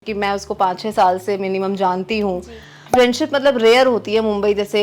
कि मैं उसको 5-6 साल से मिनिमम जानती हूँ। फ्रेंडशिप मतलब रेयर होती है मुंबई जैसे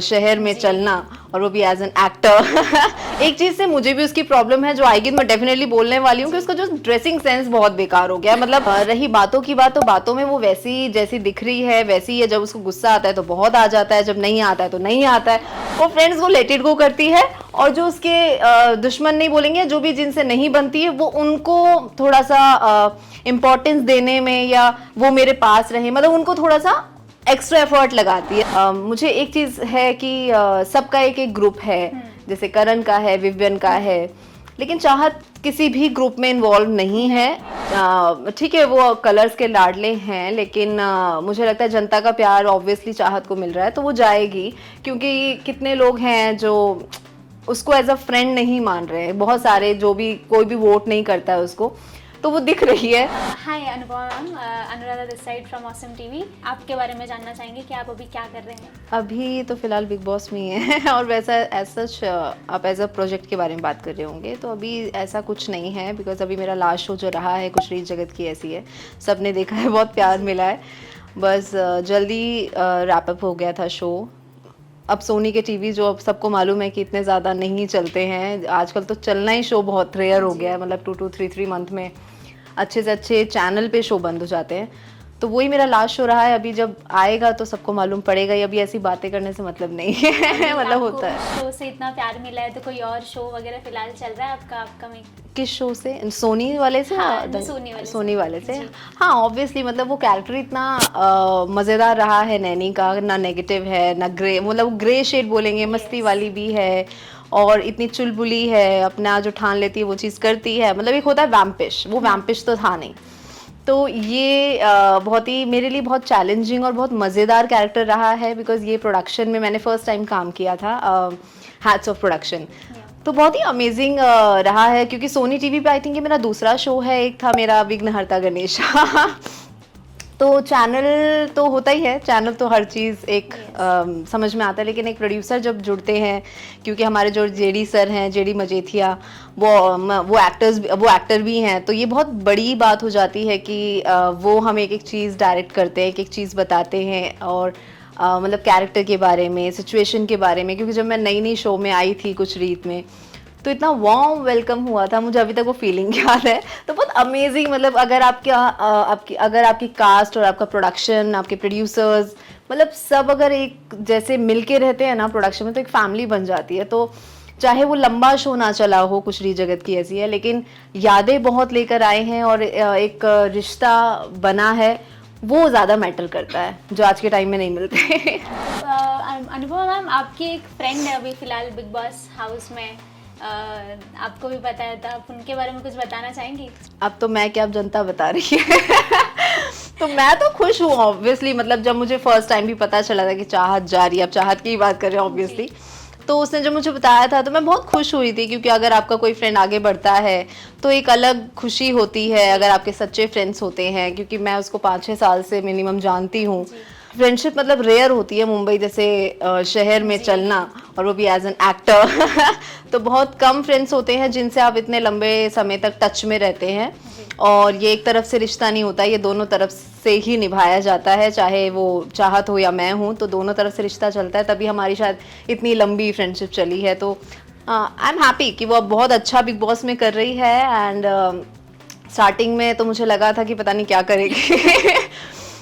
शहर में चलना, और वो भी एज एन एक्टर। एक चीज से मुझे भी उसकी प्रॉब्लम है जो आएगी मैं डेफिनेटली बोलने वाली हूँ कि उसका जो ड्रेसिंग सेंस बहुत बेकार हो गया है। मतलब रही बातों की बात, तो बातों में वो वैसी जैसी दिख रही है वैसी है। जब उसको गुस्सा आता है तो बहुत आ जाता है, जब नहीं आता है तो नहीं आता है। वो फ्रेंड्स को लेट इट गो करती है, और जो उसके दुश्मन नहीं बोलेंगे, जो भी जिनसे नहीं बनती है वो उनको थोड़ा सा इम्पोर्टेंस देने में, या वो मेरे पास रहे, मतलब उनको थोड़ा सा एक्स्ट्रा एफर्ट लगाती है। मुझे एक चीज है कि सबका एक एक ग्रुप है, जैसे करण का है, विवियन का है, लेकिन चाहत किसी भी ग्रुप में इन्वॉल्व नहीं है। ठीक है, वो कलर्स के लाडले हैं, लेकिन मुझे लगता है जनता का प्यार ऑब्वियसली चाहत को मिल रहा है तो वो जाएगी, क्योंकि कितने लोग हैं जो उसको एज अ फ्रेंड नहीं मान रहे हैं। बहुत सारे जो भी कोई भी वोट नहीं करता है उसको, तो वो दिख रही है। Hi Anupama ma'am, Anuradha this side from Awesome TV. आपके बारे में जानना चाहेंगे कि आप अभी क्या कर रहे हैं? अभी तो फिलहाल बिग बॉस में ही है। और वैसा एज सच आप एज अ प्रोजेक्ट के बारे में बात कर रहे होंगे, तो अभी ऐसा कुछ नहीं है, बिकॉज अभी मेरा लास्ट शो जो रहा है कुछ रीत जगत की ऐसी है, सबने देखा है, बहुत प्यार मिला है। बस जल्दी रैप अप हो गया था शो। अब सोनी के टीवी जो अब सबको मालूम है कि इतने ज़्यादा नहीं चलते हैं आजकल, तो चलना ही शो बहुत रेयर हो गया है। मतलब 2-3 मंथ में अच्छे से अच्छे चैनल पे शो बंद हो जाते हैं। तो वही मेरा लास्ट शो रहा है। अभी जब आएगा तो सबको मालूम पड़ेगा ही। अभी ऐसी बातें करने से मतलब नहीं है। मतलब होता है। शो से इतना प्यार मिला है तो कोई और शो वगैरह फिलहाल चल रहा है आपका अपकमिंग? किस शो से? सोनी वाले से? हाँ, सोनी वाले से। हाँ ऑब्वियसली, मतलब वो कैरेक्टर इतना मज़ेदार रहा है नैनी का, ना नेगेटिव है ना ग्रे, मतलब ग्रे शेड बोलेंगे, मस्ती वाली भी है, और इतनी चुलबुली है, अपना जो ठान लेती है वो चीज़ करती है। मतलब एक होता है वैम्पिश, वो वैम्पिश तो था नहीं। तो ये बहुत ही मेरे लिए बहुत चैलेंजिंग और बहुत मज़ेदार कैरेक्टर रहा है, बिकॉज ये प्रोडक्शन में मैंने फर्स्ट टाइम काम किया था, हैट्स ऑफ प्रोडक्शन। तो बहुत ही अमेजिंग रहा है, क्योंकि सोनी टीवी पे आई थिंक ये मेरा दूसरा शो है। एक था मेरा विघ्नहर्ता गणेशा। तो चैनल तो होता ही है, चैनल तो हर चीज़ एक समझ में आता है, लेकिन एक प्रोड्यूसर जब जुड़ते हैं, क्योंकि हमारे जो जेडी सर हैं, जेडी मजेथिया, वो एक्टर भी हैं, तो ये बहुत बड़ी बात हो जाती है कि वो हम एक एक चीज़ डायरेक्ट करते हैं, एक एक चीज़ बताते हैं, और मतलब कैरेक्टर के बारे में, सिचुएशन के बारे में। क्योंकि जब मैं नई नई शो में आई थी कुछ रीत में, तो इतना वार्म वेलकम हुआ था, मुझे अभी तक वो फीलिंग याद है। तो बहुत अमेजिंग, मतलब अगर आपकी कास्ट और आपका प्रोडक्शन, आपके प्रोड्यूसर्स, मतलब सब अगर एक जैसे मिलके रहते हैं ना प्रोडक्शन में, तो एक फैमिली बन जाती है। तो चाहे वो लंबा शो ना चला हो, कुछ री जगत की ऐसी है, लेकिन यादें बहुत लेकर आए हैं, और एक रिश्ता बना है, वो ज़्यादा मैटर करता है, जो आज के टाइम में नहीं मिलते। अनुपमा मैम, आपकी एक फ्रेंड है अभी फिलहाल बिग बॉस हाउस में, आपको भी पता है, तो आप उनके बारे में कुछ बताना चाहेंगी? अब तो मैं क्या, अब जनता बता रही है। तो मैं तो खुश हूँ ऑब्वियसली। मतलब जब मुझे फर्स्ट टाइम भी पता चला था कि चाहत जा रही है, अब चाहत की ही बात कर रहे हैं ऑब्वियसली, तो उसने जब मुझे बताया था तो मैं बहुत खुश हुई थी, क्योंकि अगर आपका कोई फ्रेंड आगे बढ़ता है तो एक अलग खुशी होती है, अगर आपके सच्चे फ्रेंड्स होते हैं। क्योंकि मैं उसको 5-6 साल से मिनिमम जानती हूँ। फ्रेंडशिप मतलब रेयर होती है मुंबई जैसे शहर में चलना, और वो भी एज एन एक्टर। तो बहुत कम फ्रेंड्स होते हैं जिनसे आप इतने लंबे समय तक टच में रहते हैं, और ये एक तरफ से रिश्ता नहीं होता, ये दोनों तरफ से ही निभाया जाता है। चाहे वो चाहत हो या मैं हूँ, तो दोनों तरफ से रिश्ता चलता है, तभी हमारी शायद इतनी लंबी फ्रेंडशिप चली है। तो आई एम हैप्पी कि वो अब बहुत अच्छा बिग बॉस में कर रही है। एंड स्टार्टिंग में तो मुझे लगा था कि पता नहीं क्या करेगी।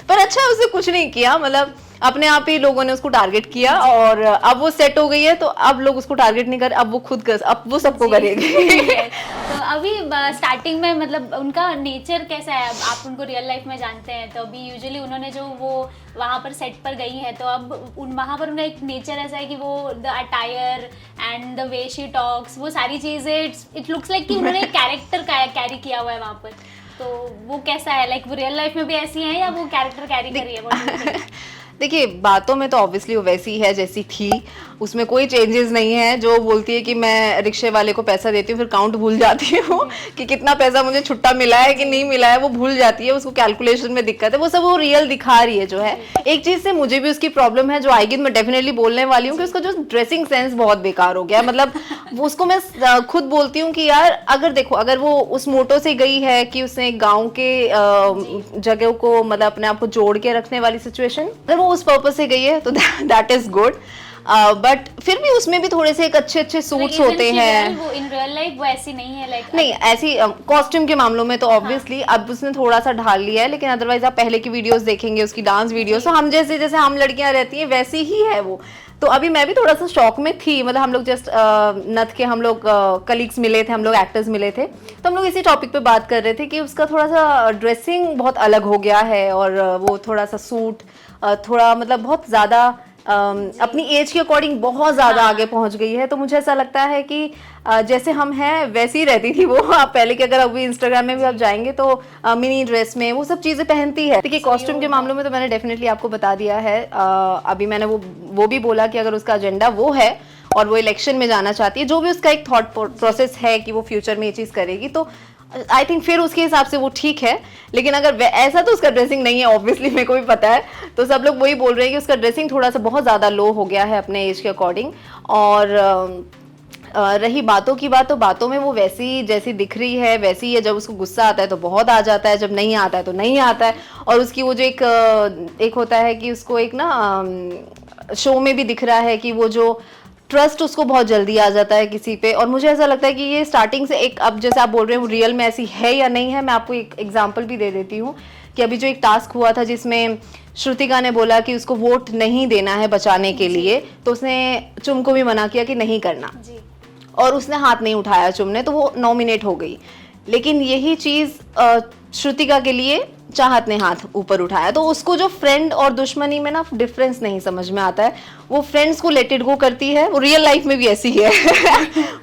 पर अच्छा, उसने कुछ नहीं किया, मतलब अपने आप ही लोगों ने उसको टारगेट किया, और अब वो सेट हो गई है, तो अब लोग उसको टारगेट नहीं कर, अब वो खुद कर, अब वो सबको करेगी। तो अभी स्टार्टिंग में मतलब उनका नेचर कैसा है? अब आप उनको रियल लाइफ में जानते हैं, तो अभी यूजुअली उन्होंने जो वो वहाँ पर सेट पर गई है, तो अब वहाँ पर उनका एक नेचर ऐसा है कि वो the attire and the way she talks, वो सारी चीज़ें, इट लुक्स लाइक कि उन्होंने एक कैरेक्टर कैरी किया हुआ है वहाँ पर। तो वो कैसा है? लाइक वो रियल लाइफ में भी ऐसी हैं या वो कैरेक्टर कैरी कर रही है? देखिए बातों में तो ऑब्वियसली वो वैसी है जैसी थी, उसमें कोई चेंजेस नहीं है। जो बोलती है कि मैं रिक्शे वाले को पैसा देती हूँ फिर काउंट भूल जाती हूँ कि कितना पैसा मुझे छुट्टा मिला है कि नहीं मिला है, वो भूल जाती है, उसको कैलकुलेशन में दिक्कत है, वो सब वो रियल दिखा रही है जो है। एक चीज से मुझे भी उसकी प्रॉब्लम है जो आएगी मैं डेफिनेटली बोलने वाली हूँ कि उसका जो ड्रेसिंग सेंस बहुत बेकार हो गया है। मतलब वो उसको मैं खुद बोलती हूँ कि यार अगर देखो अगर वो उस मोटो से गई है कि उसने गाँव के जगह को मतलब अपने आप को जोड़ के रखने वाली सिचुएशन, अगर वो उस पर्पज से गई है तो दैट इज गुड। बट फिर भी उसमें भी थोड़े से एक अच्छे अच्छे सूट्स होते हैं। वो इन रियल लाइफ वो ऐसी नहीं है लाइक नहीं ऐसी कॉस्ट्यूम के मामलों में तो ऑब्वियसली अब उसने थोड़ा सा ढाल लिया है, लेकिन अदरवाइज आप पहले की वीडियोस देखेंगे उसकी डांस वीडियोस तो हम जैसे जैसे हम लड़कियां रहती हैं वैसी ही है वो। तो अभी मैं भी थोड़ा सा शॉक में थी, मतलब हम लोग जस्ट नथ के हम लोग कलीग्स मिले थे, हम लोग एक्टर्स मिले थे, तो हम लोग इसी टॉपिक पे बात कर रहे थे कि उसका थोड़ा सा ड्रेसिंग बहुत अलग हो गया है और वो थोड़ा सा सूट थोड़ा मतलब बहुत ज़्यादा अपनी एज के अकॉर्डिंग बहुत ज़्यादा आगे पहुंच गई है। तो मुझे ऐसा लगता है कि जैसे हम हैं वैसी ही रहती थी वो। आप पहले के अगर अभी इंस्टाग्राम में भी आप जाएंगे तो मिनी ड्रेस में वो सब चीज़ें पहनती है। देखिए कॉस्ट्यूम के मामलों में तो मैंने डेफिनेटली आपको बता दिया है। अभी मैंने वो भी बोला कि अगर उसका एजेंडा वो है और वो इलेक्शन में जाना चाहती है, जो भी उसका एक थॉट प्रोसेस है कि वो फ्यूचर में ये चीज़ करेगी, तो आई थिंक फिर उसके हिसाब से वो ठीक है। लेकिन अगर ऐसा तो उसका ड्रेसिंग नहीं है ऑब्वियसली, मेरे को भी पता है, तो सब लोग वही बोल रहे हैं कि उसका ड्रेसिंग थोड़ा सा बहुत ज़्यादा लो हो गया है अपने एज के अकॉर्डिंग। और रही बातों की बात, तो बातों में वो वैसी जैसी दिख रही है वैसी ही है। जब उसको गुस्सा आता है तो बहुत आ जाता है, जब नहीं आता है तो नहीं आता है। और उसकी वो जो एक होता है कि उसको एक ना शो में भी दिख रहा है कि वो जो ट्रस्ट उसको बहुत जल्दी आ जाता है किसी पे। और मुझे ऐसा लगता है कि ये स्टार्टिंग से एक, अब जैसे आप बोल रहे हैं वो रियल में ऐसी है या नहीं है, मैं आपको एक एग्जांपल भी दे देती हूँ कि अभी जो एक टास्क हुआ था जिसमें श्रुतिका ने बोला कि उसको वोट नहीं देना है बचाने के लिए, तो उसने चुम को भी मना किया कि नहीं करना जी। और उसने हाथ नहीं उठाया चुम ने, तो वो नॉमिनेट हो गई। लेकिन यही चीज श्रुतिका के लिए चाहत ने हाथ ऊपर उठाया। तो उसको जो फ्रेंड और दुश्मनी में ना डिफरेंस नहीं समझ में आता है। वो फ्रेंड्स को लेट इट गो करती है, वो रियल लाइफ में भी ऐसी है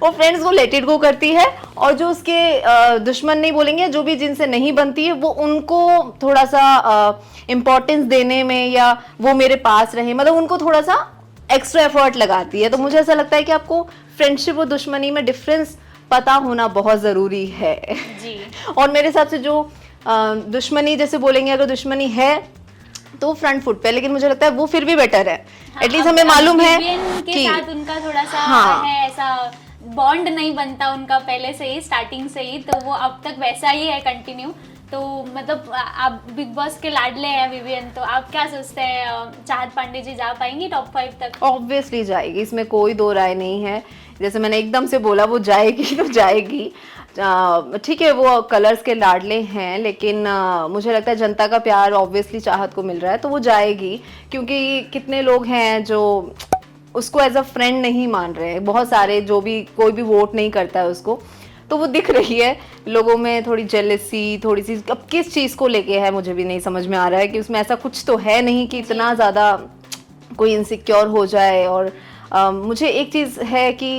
वो फ्रेंड्स को लेट इट गो करती है, और जो उसके दुश्मन नहीं बोलेंगे, जो भी जिनसे नहीं बनती है, वो उनको थोड़ा सा इम्पोर्टेंस देने में या वो मेरे पास रहे, मतलब उनको थोड़ा सा एक्स्ट्रा एफर्ट लगाती है। तो मुझे ऐसा लगता है कि आपको फ्रेंडशिप और दुश्मनी में डिफरेंस पता होना बहुत ज़रूरी है जी। और मेरे हिसाब से जो दुश्मनी जैसे बोलेंगे, अगर दुश्मनी है तो फ्रंट फुट पे, लेकिन मुझे लगता है वो फिर भी बेटर है। एटलीस्ट हमें मालूम है कि साथ उनका थोड़ा सा हाँ, है, ऐसा बॉन्ड नहीं बनता उनका पहले से ही, स्टार्टिंग से ही, तो वो अब तक वैसा ही है कंटिन्यू। तो मतलब आप बिग बॉस के लाडले हैं विवियन, तो आप क्या सोचते हैं चाहत पांडे जी जा पाएंगी टॉप 5 तक? ऑब्वियसली जाएगी, इसमें कोई दो राय नहीं है। जैसे मैंने एकदम से बोला वो जाएगी तो जाएगी। ठीक है वो कलर्स के लाडले हैं, लेकिन मुझे लगता है जनता का प्यार ऑब्वियसली चाहत को मिल रहा है तो वो जाएगी। क्योंकि कितने लोग हैं जो उसको एज अ फ्रेंड नहीं मान रहे हैं, बहुत सारे जो भी कोई भी वोट नहीं करता है उसको, तो वो दिख रही है लोगों में थोड़ी जेलसी, थोड़ी सी। अब किस चीज़ को लेके है मुझे भी नहीं समझ में आ रहा है कि उसमें ऐसा कुछ तो है नहीं कि इतना ज़्यादा कोई इनसिक्योर हो जाए। और मुझे एक चीज़ है कि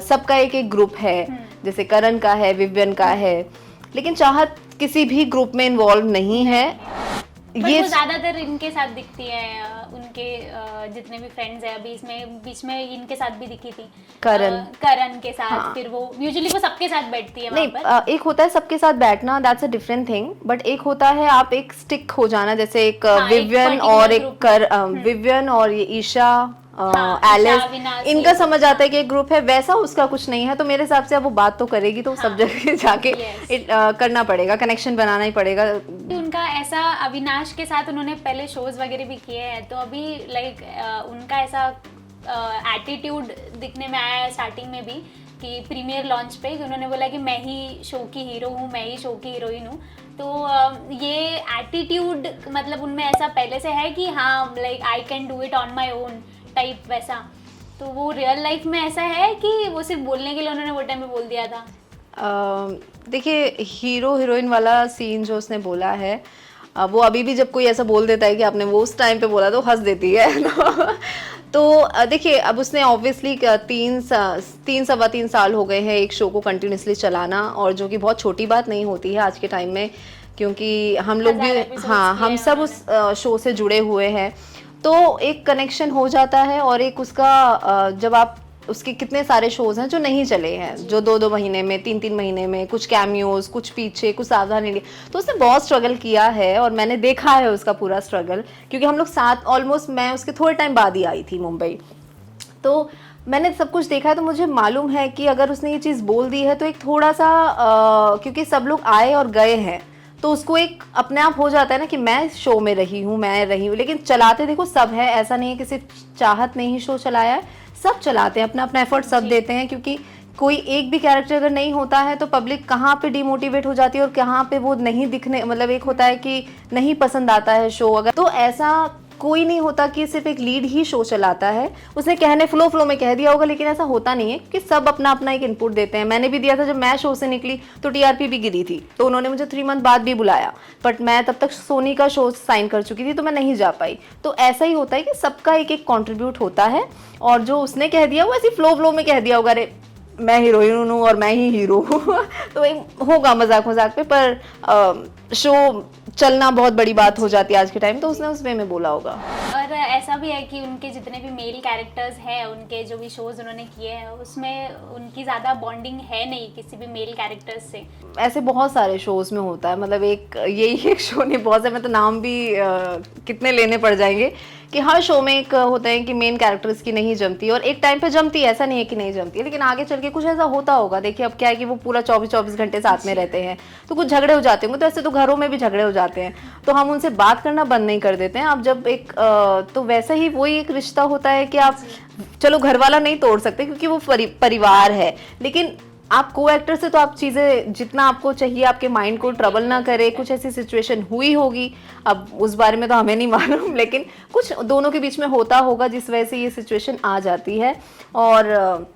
सबका एक एक ग्रुप है, जैसे करण का है, विवियन का है, लेकिन चाहत किसी भी ग्रुप में इन्वॉल्व नहीं है। ये वो ज्यादातर इनके साथ दिखती है, उनके जितने भी फ्रेंड्स हैं अभी इसमें बीच में इनके साथ भी दिखी थी करण के साथ। हाँ। फिर वो यूजुअली वो सबके साथ बैठती है वहाँ पर। एक होता है सबके साथ बैठना, that's a different thing, but एक होता है आप एक स्टिक हो जाना, जैसे एक विवियन और एक विवियन और ये ईशा, एलिस, इनका समझ आता है कि एक ग्रुप है, वैसा उसका कुछ नहीं है। तो मेरे हिसाब से अब वो बात तो करेगी तो सब जगह जाके करना पड़ेगा, कनेक्शन बनाना ही पड़ेगा। उनका ऐसा अविनाश के साथ उन्होंने पहले शोज वगैरह भी किए हैं, तो अभी लाइक उनका ऐसा एटीट्यूड दिखने में आया है स्टार्टिंग में भी कि प्रीमियर लॉन्च पे उन्होंने बोला कि मैं ही शो की हीरो हूँ, मैं ही शो की हीरोइन हूँ। तो ये एटीट्यूड मतलब उनमें ऐसा पहले से है कि हाँ like I can do it on my own type वैसा। तो वो रियल लाइफ में ऐसा है कि वो सिर्फ बोलने के लिए उन्होंने वो टाइम पे बोल दिया था? देखिए हीरो हीरोइन वाला सीन जो उसने बोला है, वो अभी भी जब कोई ऐसा बोल देता है कि आपने वो उस टाइम पे बोला तो हंस देती है तो देखिए अब उसने ऑब्वियसली 3 साल हो गए हैं एक शो को कंटिन्यूसली चलाना, और जो कि बहुत छोटी बात नहीं होती है आज के टाइम में, क्योंकि हम लोग भी, हाँ, हम सब उस शो से जुड़े हुए हैं। तो एक कनेक्शन हो जाता है। और एक उसका जब आप उसके कितने सारे शोज हैं जो नहीं चले हैं, जो 2-2 महीने में, 3-3 महीने में, कुछ कैमियोज, कुछ पीछे, कुछ सावधान इंडिया, तो उसने बहुत स्ट्रगल किया है और मैंने देखा है उसका पूरा स्ट्रगल, क्योंकि हम लोग साथ ऑलमोस्ट, मैं उसके थोड़े टाइम बाद ही आई थी मुंबई, तो मैंने सब कुछ देखा है। तो मुझे मालूम है कि अगर उसने ये चीज़ बोल दी है तो एक थोड़ा सा क्योंकि सब लोग आए और गए हैं, तो उसको एक अपने आप हो जाता है ना कि मैं शो में रही हूँ, मैं रही हूँ, लेकिन चलाते देखो सब है, ऐसा नहीं है कि सिर्फ चाहत ने ही शो चलाया है, सब चलाते हैं, अपना अपना एफर्ट सब देते हैं, क्योंकि कोई एक भी कैरेक्टर अगर नहीं होता है तो पब्लिक कहाँ पे डिमोटिवेट हो जाती है और कहाँ पे वो नहीं दिखने, मतलब एक होता है कि नहीं पसंद आता है शो अगर, तो ऐसा कोई नहीं होता कि सिर्फ एक लीड ही शो चलाता है। उसने कहने फ्लो में कह दिया होगा, लेकिन ऐसा होता नहीं है कि सब अपना अपना एक इनपुट देते हैं। मैंने भी दिया था, जब मैं शो से निकली तो टीआरपी भी गिरी थी, तो उन्होंने मुझे 3 मंथ बाद भी बुलाया, बट मैं तब तक सोनी का शो साइन कर चुकी थी तो मैं नहीं जा पाई। तो ऐसा ही होता है कि सबका एक एक कॉन्ट्रीब्यूट होता है, और जो उसने कह दिया वो ऐसी फ्लो में कह दिया होगा, अरे मैं हीरोइन हूँ और मैं ही हीरो हूँ तो होगा मजाक पे, पर शो चलना बहुत बड़ी बात हो जाती है आज के टाइम, तो उसने उस वे में बोला होगा। और ऐसा भी है कि उनके जितने भी मेल कैरेक्टर्स हैं, उनके जो भी शोज उन्होंने किए हैं, उसमें उनकी ज़्यादा बॉन्डिंग है नहीं किसी भी मेल कैरेक्टर्स से। ऐसे बहुत सारे शोज में होता है, मतलब एक यही एक शो नहीं, बहुत सारे, मैं तो नाम भी कितने लेने पड़ जाएंगे, कि हर शो में एक होता है कि मेन कैरेक्टर्स की नहीं जमती, और एक टाइम पे जमती है, ऐसा नहीं है कि नहीं जमती है, लेकिन आगे चल के कुछ ऐसा होता होगा। देखिए अब क्या है कि वो पूरा 24-24 घंटे साथ में रहते हैं, तो कुछ झगड़े हो जाते होंगे, तो ऐसे तो घरों में भी झगड़े हो जाते हैं, तो हम उनसे बात करना बंद नहीं कर देते हैं। अब जब एक तो वैसा ही वही एक रिश्ता होता है कि आप चलो घर वाला नहीं तोड़ सकते क्योंकि वो परिवार है, लेकिन आप को एक्टर से तो आप चीज़ें जितना आपको चाहिए, आपके माइंड को ट्रबल ना करे, कुछ ऐसी सिचुएशन हुई होगी, अब उस बारे में तो हमें नहीं मालूम, लेकिन कुछ दोनों के बीच में होता होगा जिस वजह से ये सिचुएशन आ जाती है। और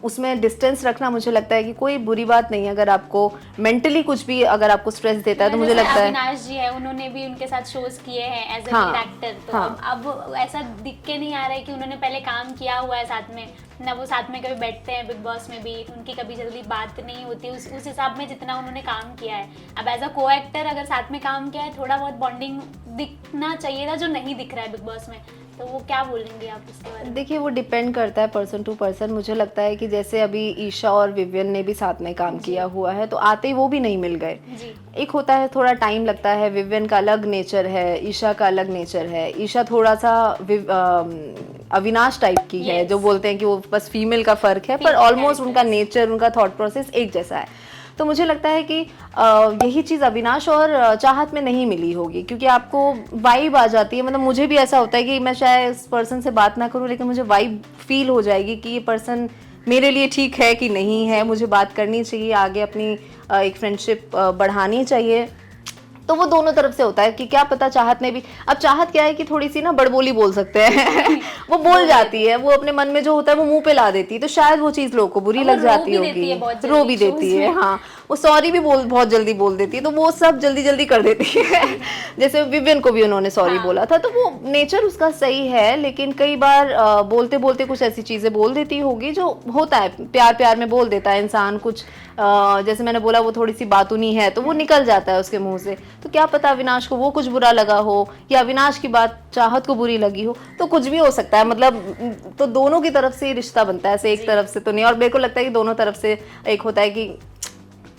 उसमें डिस्टेंस रखना मुझे लगता है कि कोई बुरी बात नहीं है। अगर आपको मेंटली कुछ भी अगर आपको स्ट्रेस देता है तो मुझे लगता है, अविनाश जी है, उन्होंने भी उनके साथ शोज किए हैं एज ए हाँ, एक्टर, तो अब ऐसा दिख के नहीं आ रहा है कि उन्होंने पहले काम किया हुआ है साथ में ना, वो साथ में कभी बैठते हैं बिग बॉस में भी, उनकी कभी जल्दी बात नहीं होती उस हिसाब में जितना उन्होंने काम किया है। अब एज अ को एक्टर अगर साथ में काम किया है, थोड़ा बहुत बॉन्डिंग दिखना चाहिए था, जो नहीं दिख रहा है बिग बॉस में, तो वो क्या बोलेंगे आप इसके बारे में? देखिए वो डिपेंड करता है पर्सन टू पर्सन। मुझे लगता है कि जैसे अभी ईशा और विवियन ने भी साथ में काम किया हुआ है, तो आते ही वो भी नहीं मिल गए। एक होता है थोड़ा टाइम लगता है, विवियन का अलग नेचर है, ईशा का अलग नेचर है। ईशा थोड़ा सा अविनाश टाइप की है, जो बोलते हैं कि वो बस फीमेल का फर्क है, पर ऑलमोस्ट उनका नेचर, उनका थॉट प्रोसेस एक जैसा है। तो मुझे लगता है कि यही चीज़ अविनाश और चाहत में नहीं मिली होगी, क्योंकि आपको वाइब आ जाती है। मतलब मुझे भी ऐसा होता है कि मैं चाहे इस पर्सन से बात ना करूं, लेकिन मुझे वाइब फील हो जाएगी कि ये पर्सन मेरे लिए ठीक है कि नहीं है, मुझे बात करनी चाहिए, आगे अपनी एक फ्रेंडशिप बढ़ानी चाहिए। तो वो दोनों तरफ से होता है कि क्या पता चाहत ने भी, अब चाहत क्या है कि थोड़ी सी ना बड़बोली बोल सकते हैं वो बोल जाती है, वो अपने मन में जो होता है वो मुंह पे ला देती है, तो शायद वो चीज लोगों को बुरी लग जाती होगी, रो भी देती है। हाँ, वो सॉरी भी बहुत जल्दी बोल देती है, तो वो सब जल्दी कर देती है जैसे विवियन को भी उन्होंने सॉरी बोला था, तो वो नेचर उसका सही है, लेकिन कई बार बोलते बोलते कुछ ऐसी चीजें बोल देती होगी, जो होता है प्यार में बोल देता है इंसान कुछ, जैसे मैंने बोला वो थोड़ी सी बातूनी है तो वो निकल जाता है उसके मुंह से। तो क्या पता अविनाश को वो कुछ बुरा लगा हो, या अविनाश की बात चाहत को बुरी लगी हो, तो कुछ भी हो सकता है। मतलब तो दोनों की तरफ से रिश्ता बनता है, ऐसे एक तरफ से तो नहीं। और मेरे को लगता है कि दोनों तरफ से एक होता है कि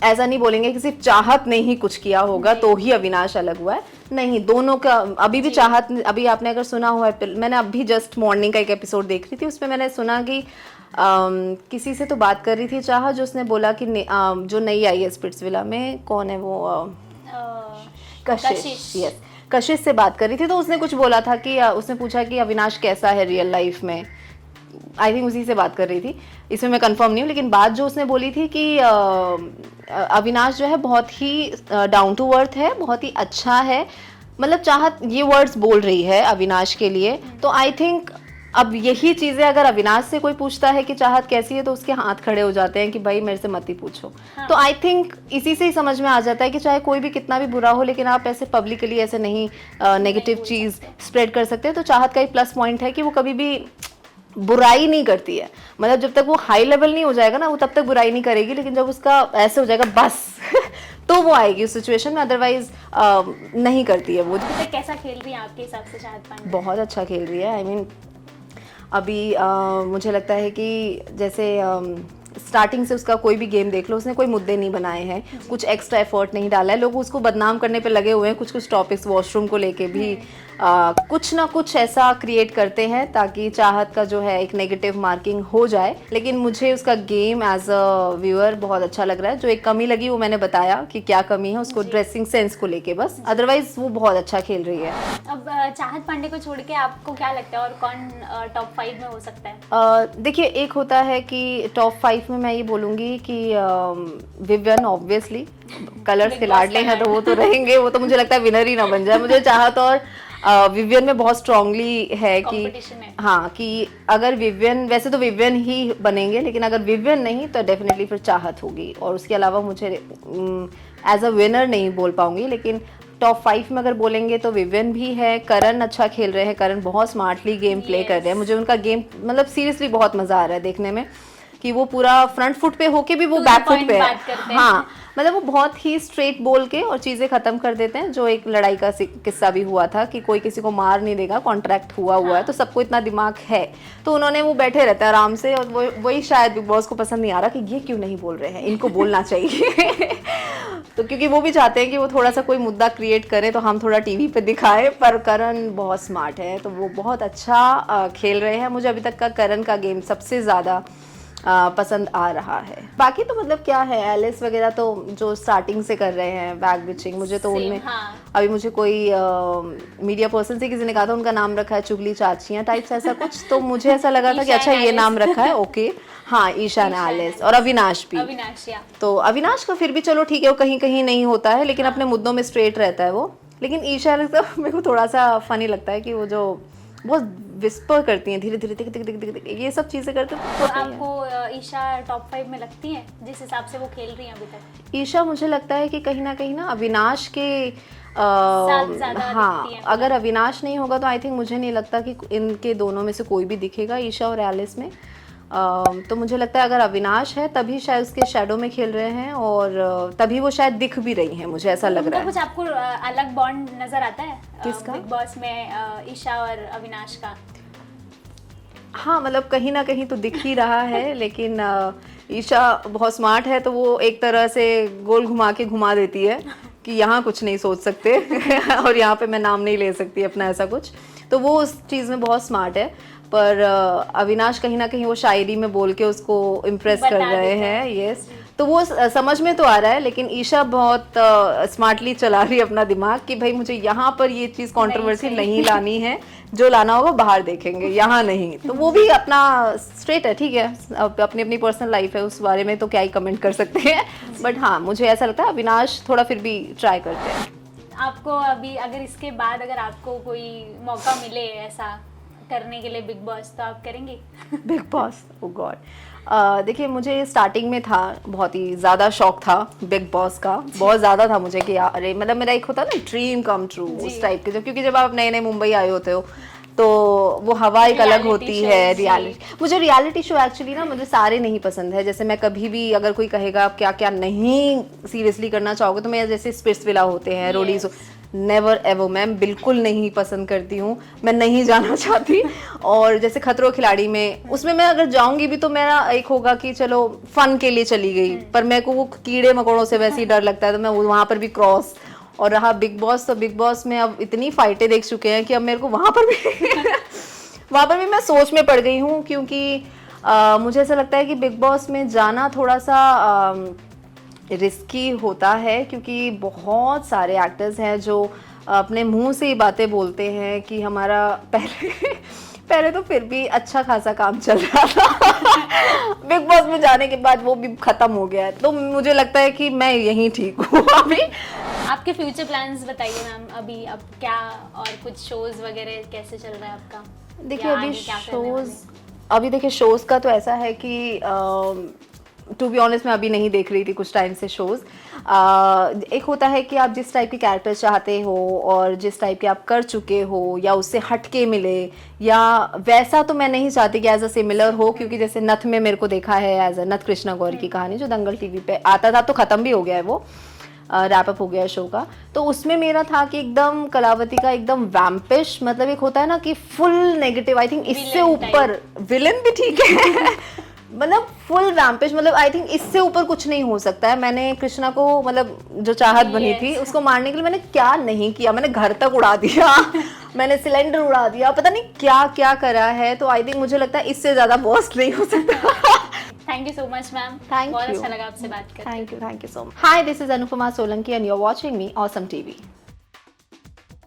ऐसा नहीं बोलेंगे कि सिर्फ चाहत ने ही कुछ किया होगा तो ही अविनाश अलग हुआ है, नहीं, दोनों का अभी भी चाहत, अभी आपने अगर सुना हुआ है, मैंने अभी जस्ट मॉर्निंग का एक एपिसोड देख रही थी, उसमें मैंने सुना कि किसी से तो बात कर रही थी चाहत, जो उसने बोला कि जो नई आई है स्पिट्सविला में, कौन है वो, कशिश, यस, कशिश से बात कर रही थी, तो उसने कुछ बोला था कि उसने पूछा कि अविनाश कैसा है रियल लाइफ में, आई थिंक उसी से बात कर रही थी, इसमें मैं कंफर्म नहीं हूँ, लेकिन बात जो उसने बोली थी कि अविनाश जो है बहुत ही डाउन टू अर्थ है, बहुत ही अच्छा है, मतलब चाहत ये वर्ड्स बोल रही है अविनाश के लिए। तो आई थिंक अब यही चीजें अगर अविनाश से कोई पूछता है कि चाहत कैसी है, तो उसके हाथ खड़े हो जाते हैं कि भाई मेरे से मत ही पूछो। हाँ। तो आई थिंक इसी से ही समझ में आ जाता है कि चाहे कोई भी कितना भी बुरा हो, लेकिन आप ऐसे पब्लिकली ऐसे नहीं नेगेटिव चीज स्प्रेड कर सकते। तो चाहत का एक प्लस पॉइंट है कि वो कभी भी बुराई नहीं करती है, मतलब जब तक वो हाई लेवल नहीं हो जाएगा ना, वो तब तक बुराई नहीं करेगी, लेकिन जब उसका ऐसे हो जाएगा बस तो वो आएगी उस सिचुएशन में, अदरवाइज नहीं करती है वो। अभी तक कैसा खेल रही है आपके हिसाब से चाहत पांडे? बहुत अच्छा खेल रही है। आई मीन अभी मुझे लगता है कि जैसे स्टार्टिंग से उसका कोई भी गेम देख लो, उसने कोई मुद्दे नहीं बनाए हैं, कुछ एक्स्ट्रा एफर्ट नहीं डाला है। लोग उसको बदनाम करने पे लगे हुए हैं, कुछ कुछ टॉपिक्स वॉशरूम को लेके भी कुछ ना कुछ ऐसा क्रिएट करते हैं ताकि चाहत का जो है एक नेगेटिव मार्किंग हो जाए। लेकिन मुझे उसका गेम एज अ व्यूअर बहुत अच्छा लग रहा है। जो एक कमी लगी वो मैंने बताया कि क्या कमी है, उसको ड्रेसिंग सेंस को लेके बस, अदरवाइज वो बहुत अच्छा खेल रही है। अब चाहत पांडे को छोड़ के आपको क्या लगता है और कौन टॉप 5 में हो सकता है? देखिए, एक होता है कि टॉप 5 में मैं ये बोलूँगी कि विवियन ऑब्वियसली, कलर्स के लाडले हैं तो वो तो रहेंगे, वो तो मुझे लगता है विनर ही ना बन जाए। मुझे चाहत और विवियन में बहुत स्ट्रांगली है कि हाँ, कि अगर विवियन, वैसे तो विवियन ही बनेंगे, लेकिन अगर विवियन नहीं तो डेफिनेटली फिर चाहत होगी। और उसके अलावा मुझे एज अ विनर नहीं बोल पाऊंगी, लेकिन टॉप 5 में अगर बोलेंगे तो विवियन भी है, करण अच्छा खेल रहे हैं, करण बहुत स्मार्टली गेम प्ले कर रहे हैं। मुझे उनका गेम मतलब सीरियसली बहुत मजा आ रहा है देखने में, कि वो पूरा फ्रंट फुट पे होके भी वो बैक फुट पे है। हाँ, मतलब वो बहुत ही स्ट्रेट बोल के और चीजें खत्म कर देते हैं। जो एक लड़ाई का किस्सा भी हुआ था कि कोई किसी को मार नहीं देगा, कॉन्ट्रैक्ट हुआ है तो सबको इतना दिमाग है, तो उन्होंने वो बैठे रहते हैं आराम से, और वही शायद बिग बॉस को पसंद नहीं आ रहा कि ये क्यों नहीं बोल रहे हैं, इनको बोलना चाहिए। तो क्योंकि वो भी चाहते हैं कि वो थोड़ा सा कोई मुद्दा क्रिएट करे तो हम थोड़ा टीवी पे दिखाएं। पर करण बहुत स्मार्ट है तो वो बहुत अच्छा खेल रहे हैं। मुझे अभी तक का करण का गेम सबसे ज़्यादा पसंद आ रहा है। बाकी तो मतलब क्या है, एलिस वगैरह तो जो स्टार्टिंग से कर रहे हैं बैक बिचिंग, मुझे तो उनमें अभी मुझे कोई मीडिया पर्सन से किसी ने कहा था उनका नाम रखा है चुगली चाचियाँ टाइप्स ऐसा कुछ, तो मुझे ऐसा लगा था कि अच्छा ये नाम रखा है, ओके हाँ, ईशान, एलिस और अविनाश भी। तो अविनाश का फिर भी चलो ठीक है, वो कहीं कहीं नहीं होता है लेकिन अपने मुद्दों में स्ट्रेट रहता है वो। लेकिन ईशा तो मेरे को थोड़ा सा फनी लगता है कि वो जो बहुत विस्पर करती हैं, धीरे धीरे टिक टिक टिक टिक, ये सब चीजें करते हैं। तो आपको ईशा टॉप 5 में लगती है जिस हिसाब से वो खेल रही हैं अभी तक? ईशा मुझे लगता है कि कहीं ना अविनाश के हाँ, अगर अविनाश नहीं होगा तो आई थिंक मुझे नहीं लगता कि इनके दोनों में से कोई भी दिखेगा, ईशा और एलिस में। तो मुझे लगता है अगर अविनाश है तभी शायद उसके शैडो में खेल रहे हैं और तभी वो शायद दिख भी रही हैं, मुझे ऐसा लग रहा है। कुछ आपको अलग बॉन्ड नजर आता है किसका? बिग बॉस में ईशा और अविनाश का? हाँ, मतलब कहीं ना कहीं तो दिख ही रहा है, लेकिन ईशा बहुत स्मार्ट है तो वो एक तरह से गोल घुमा के घुमा देती है कि यहाँ कुछ नहीं सोच सकते और यहाँ पे मैं नाम नहीं ले सकती अपना, ऐसा कुछ। तो वो उस चीज़ में बहुत स्मार्ट है। पर अविनाश कहीं ना कहीं वो शायरी में बोल के उसको इम्प्रेस कर रहे हैं, यस, तो वो समझ में तो आ रहा है। लेकिन ईशा बहुत स्मार्टली चला रही है अपना दिमाग कि भाई मुझे यहाँ पर ये चीज़ कंट्रोवर्सी नहीं लानी है, जो लाना होगा बाहर देखेंगे, यहाँ नहीं। तो वो भी अपना स्ट्रेट है, ठीक है, अपनी अपनी पर्सनल लाइफ है, उस बारे में तो क्या ही कमेंट कर सकते हैं। बट हाँ, मुझे ऐसा लगता है अविनाश थोड़ा फिर भी ट्राई करते हैं। आपको अभी अगर इसके बाद अगर आपको कोई मौका मिले ऐसा करने के लिए बिग बॉस, तो आप करेंगे? बिग बॉस, ओह गॉड, देखिए मुझे स्टार्टिंग में था बहुत ही ज़्यादा शौक था बिग बॉस का, बहुत ज़्यादा था मुझे कि अरे मतलब मेरा एक होता ना ड्रीम कम ट्रू उस टाइप के, क्योंकि जब आप नए नए मुंबई आए होते हो तो वो हवा एक अलग होती है। रियलिटी, मुझे रियलिटी शो एक्चुअली ना मुझे सारे नहीं पसंद है। जैसे मैं कभी भी अगर कोई कहेगा आप क्या क्या नहीं सीरियसली करना चाहोगे, तो मैं जैसे स्पिट्सविला होते हैं, रोडीज, नेवर एवर, मैम बिल्कुल नहीं पसंद करती हूँ, मैं नहीं जाना चाहती। और जैसे खतरों खिलाड़ी में, उसमें मैं अगर जाऊंगी भी तो मेरा एक होगा कि चलो फन के लिए चली गई, पर मेरे को वो कीड़े मकोड़ों से वैसे ही डर लगता है, तो मैं वहाँ पर भी क्रॉस। और रहा बिग बॉस, तो बिग बॉस में अब इतनी फाइटें देख चुके हैं कि अब मेरे को वहाँ पर भी मैं सोच में पड़ गई हूँ, क्योंकि मुझे ऐसा लगता है कि बिग बॉस में जाना थोड़ा सा रिस्की होता है, क्योंकि बहुत सारे एक्टर्स हैं जो अपने मुंह से ही बातें बोलते हैं कि हमारा पहले तो फिर भी अच्छा खासा काम चल रहा था बिग बॉस में जाने के बाद वो भी खत्म हो गया है, तो मुझे लगता है कि मैं यहीं ठीक हूँ अभी। आपके फ्यूचर प्लान्स बताइए मैम, अभी अब क्या और कुछ शोज वगैरह कैसे चल रहा है आपका? देखिए अभी देखिए शोज का तो ऐसा है कि टू बी ऑनेस्ट मैं अभी नहीं देख रही थी कुछ टाइम से शोज। एक होता है कि आप जिस टाइप के कैरेक्टर चाहते हो और जिस टाइप के आप कर चुके हो या उससे हटके मिले, या वैसा तो मैं नहीं चाहती कि एज अ सिमिलर हो, क्योंकि जैसे नथ में मेरे को देखा है एज अ नथ कृष्णा गौर की कहानी जो दंगल टीवी पे आता था, तो ख़त्म भी हो गया है वो। रैप अप हो गया शो का, तो उसमें मेरा था कि एकदम कलावती का एकदम वैम्पिश, मतलब एक होता है ना कि फुल नेगेटिव, आई थिंक इससे Villain ऊपर विलन भी ठीक है मतलब फुल वैम्पिश, मतलब आई थिंक इससे ऊपर कुछ नहीं हो सकता है। मैंने कृष्णा को मतलब जो चाहत बनी थी उसको मारने के लिए मैंने क्या नहीं किया, मैंने घर तक उड़ा दिया मैंने सिलेंडर उड़ा दिया, पता नहीं क्या क्या करा है। तो आई थिंक मुझे लगता है इससे ज्यादा बॉस नहीं हो सकता thank you so much ma'am, Thank बहुत you. अच्छा लगा आपसे बात करके। Thank you so much. Hi, this is Anupama Solanki and you're watching me Awesome TV.